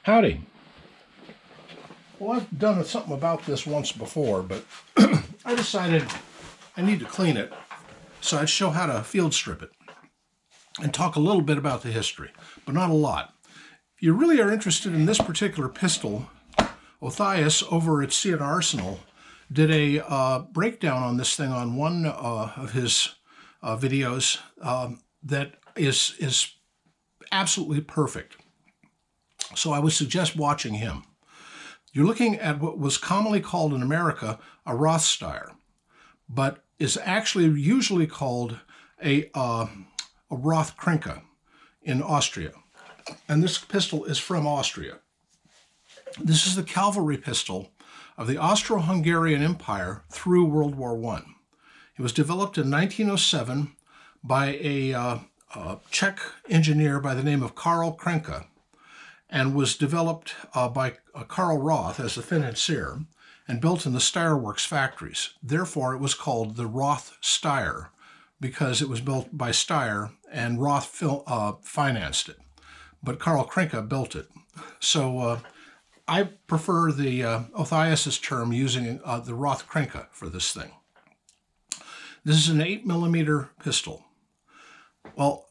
Howdy. Well, I've done something about this once before, but I decided I need to clean it, so I'd show how to field strip it and talk a little bit about the history, but not a lot. If you really are interested in this particular pistol, Otthias over at See It Arsenal did a breakdown on this thing on one of his videos that is absolutely perfect. So I would suggest watching him. You're looking at what was commonly called in America a Roth-Steyr, but is actually usually called a Roth-Krnka in Austria. And this pistol is from Austria. This is the cavalry pistol of the Austro-Hungarian Empire through World War I. It was developed in 1907 by a Czech engineer by the name of Roth-Krnka, and was developed by Karl Roth as the financier and built in the Steyr Works factories. Therefore, it was called the Roth-Steyr because it was built by Steyr and Roth financed it. But Roth-Krnka built it. So I prefer the Otthias' term using the Roth-Krnka for this thing. This is an 8mm pistol. Well,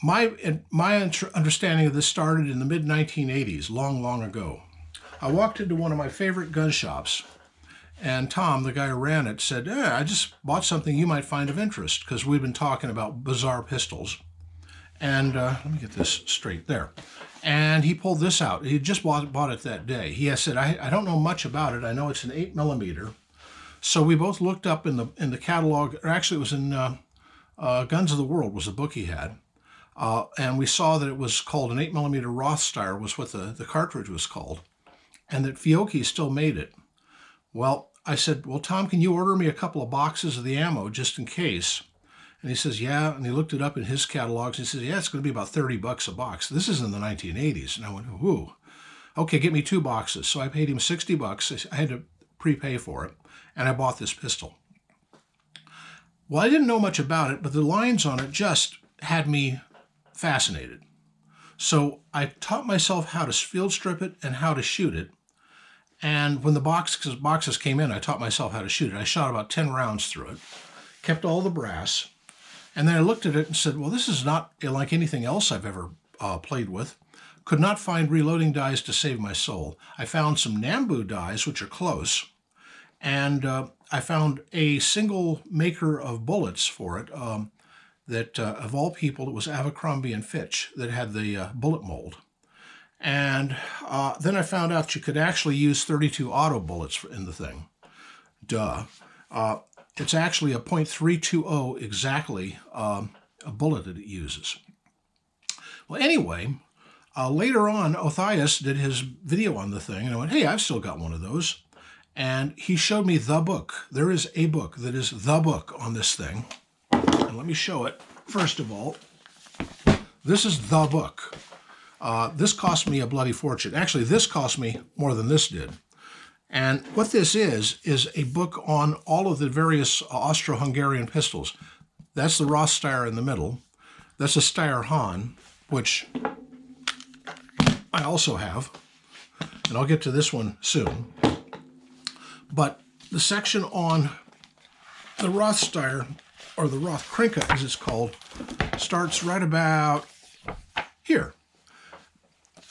my understanding of this started in the mid-1980s, long ago. I walked into one of my favorite gun shops, and Tom, the guy who ran it, said, I just bought something you might find of interest, because we've been talking about bizarre pistols. And let me get this straight there. And he pulled this out. He just bought it that day. He said, I don't know much about it. I know it's an 8mm. So we both looked up in the catalog, or actually it was in Guns of the World was the book he had. And we saw that it was called an 8mm Roth-Steyr was what the cartridge was called, and that Fiocchi still made it. Well, I said, well, Tom, can you order me a couple of boxes of the ammo just in case? And he says, yeah, and he looked it up in his catalogs. He says, yeah, it's going to be about $30 a box. This is in the 1980s. And I went, whoo, okay, get me 2 boxes. So I paid him $60. I had to prepay for it, and I bought this pistol. Well, I didn't know much about it, but the lines on it just had me fascinated. So I taught myself how to field strip it and how to shoot it. And when the boxes came in, I taught myself how to shoot it. I shot about 10 rounds through it, kept all the brass, and then I looked at it and said, well, this is not like anything else I've ever played with. Could not find reloading dies to save my soul. I found some Nambu dies, which are close, and I found a single maker of bullets for it that, of all people, it was Abercrombie & Fitch that had the bullet mold. And then I found out you could actually use 32 auto bullets in the thing. Duh. It's actually a .320 exactly a bullet that it uses. Well, anyway, later on, Otthias did his video on the thing, and I went, hey, I've still got one of those. And he showed me the book. There is a book that is the book on this thing. And let me show it. First of all, this is the book. This cost me a bloody fortune. Actually, this cost me more than this did. And what this is a book on all of the various Austro-Hungarian pistols. That's the Roth-Steyr in the middle. That's a Steyr Hahn, which I also have. And I'll get to this one soon. But the section on the Roth-Steyr, or the Roth-Krnka as it's called, starts right about here.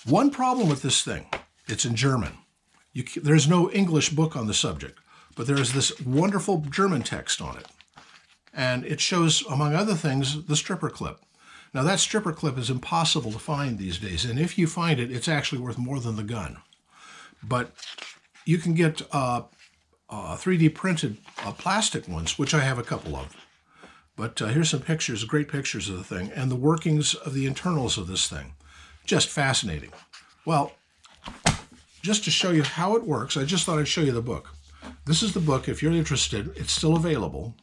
One problem with this thing, it's in German. There's no English book on the subject, but there is this wonderful German text on it. And it shows, among other things, the stripper clip. Now that stripper clip is impossible to find these days, and if you find it, it's actually worth more than the gun. But you can get 3D printed plastic ones, which I have a couple of. But here's some pictures, great pictures of the thing, and the workings of the internals of this thing. Just fascinating. Well, just to show you how it works, I just thought I'd show you the book. This is the book. If you're interested, it's still available.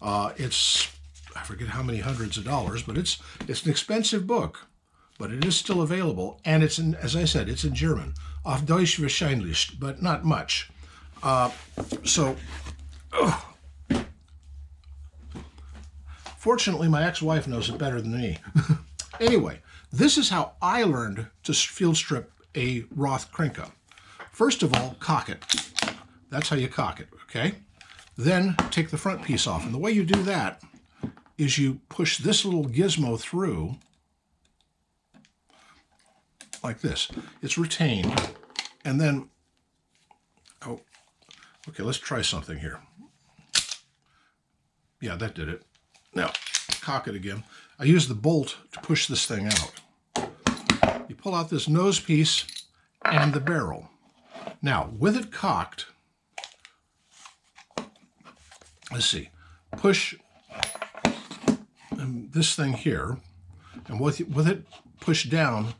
It's, I forget how many hundreds of dollars, but it's an expensive book, but it is still available. And it's in, as I said, it's in German. Auf Deutsch wahrscheinlich, but not much. Fortunately, my ex-wife knows it better than me. Anyway, this is how I learned to field strip a Roth-Krnka. First of all, cock it. That's how you cock it, okay? Then take the front piece off. And the way you do that is you push this little gizmo through like this. It's retained. And then, oh, okay, let's try something here. Yeah, that did it. Now, cock it again. I use the bolt to push this thing out. You pull out this nose piece and the barrel. Now, with it cocked, let's see, push this thing here, and with it pushed down,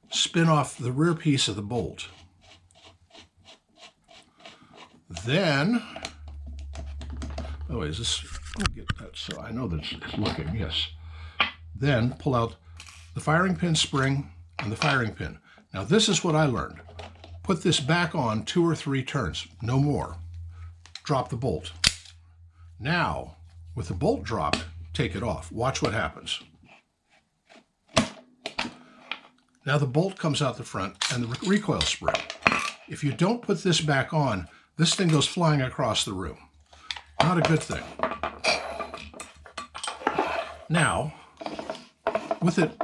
spin off the rear piece of the bolt. Then, oh, is this, let me get that so I know that it's looking, yes. Then pull out the firing pin spring and the firing pin. Now this is what I learned. Put this back on 2 or 3 turns, no more. Drop the bolt. Now, with the bolt dropped, take it off. Watch what happens. Now the bolt comes out the front and the recoil spring. If you don't put this back on, this thing goes flying across the room. Not a good thing. Now, with it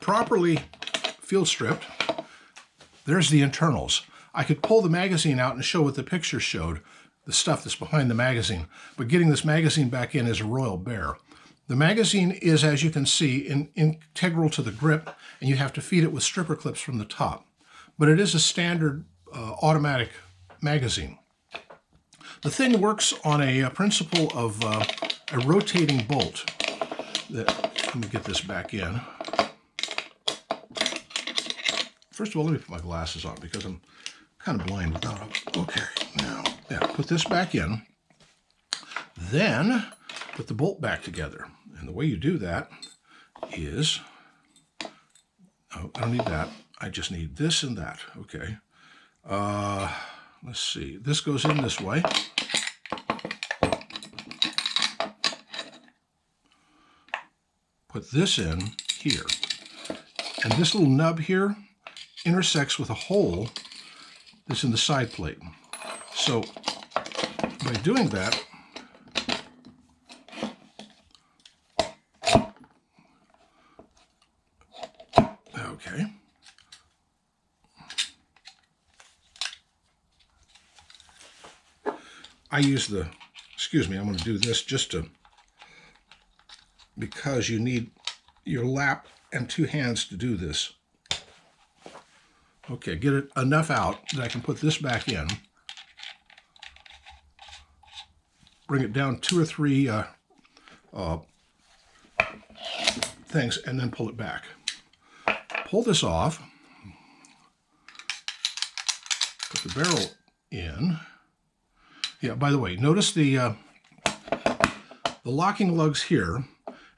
properly field stripped, there's the internals. I could pull the magazine out and show what the picture showed, the stuff that's behind the magazine, but getting this magazine back in is a royal bear. The magazine is, as you can see, integral to the grip, and you have to feed it with stripper clips from the top. But it is a standard automatic magazine. The thing works on a principle of a rotating bolt. Let me get this back in. First of all, let me put my glasses on because I'm kind of blind without them. Okay, now, yeah, put this back in. Then put the bolt back together. And the way you do that is, oh, I don't need that. I just need this and that. Okay. Let's see. This goes in this way. Put this in here. And this little nub here intersects with a hole that's in the side plate. So by doing that, okay, I use the, excuse me, I'm going to do this just to, because you need your lap and 2 hands to do this. Okay, get it enough out that I can put this back in. Bring it down 2 or 3 things and then pull it back. Pull this off. Put the barrel in. Yeah, by the way, notice the locking lugs here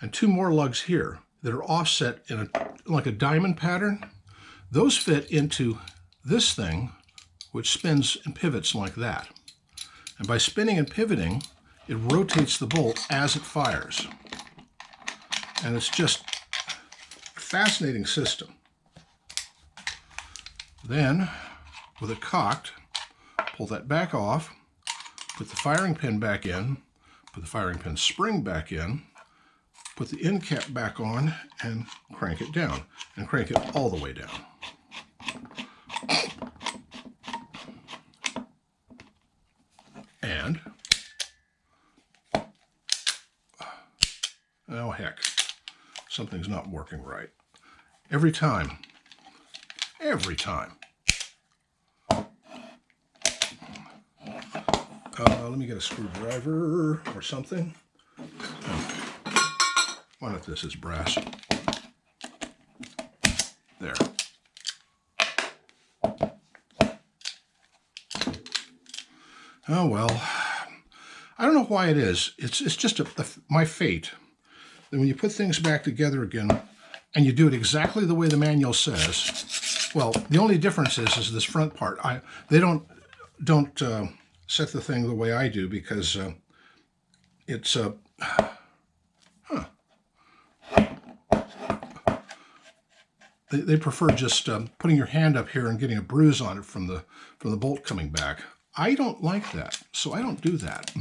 and 2 more lugs here that are offset in like a diamond pattern. Those fit into this thing, which spins and pivots like that. And by spinning and pivoting, it rotates the bolt as it fires. And it's just a fascinating system. Then, with it cocked, pull that back off, put the firing pin back in, put the firing pin spring back in, put the end cap back on, and crank it down. And crank it all the way down. And, oh heck, something's not working right. Every time. Let me get a screwdriver or something. Why not this? It's brass. There. Oh well. I don't know why it is. It's just my fate that when you put things back together again and you do it exactly the way the manual says, well, the only difference is this front part. They don't set the thing the way I do because it's they prefer just putting your hand up here and getting a bruise on it from the bolt coming back. I don't like that, so I don't do that.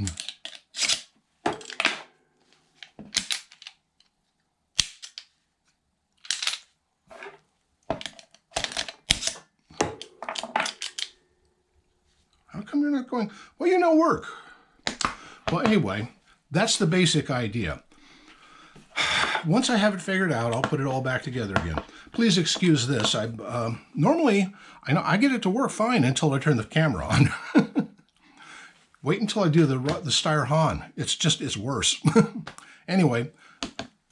How come you're not going? Well, you know, work. Well, anyway, that's the basic idea. Once I have it figured out, I'll put it all back together again. Please excuse this. Normally, I know I get it to work fine until I turn the camera on. Wait until I do the Steyr Hahn. It's worse. Anyway,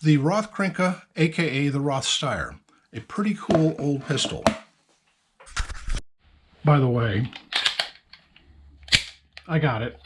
the Roth-Krnka, aka the Roth Steyr, a pretty cool old pistol. By the way, I got it.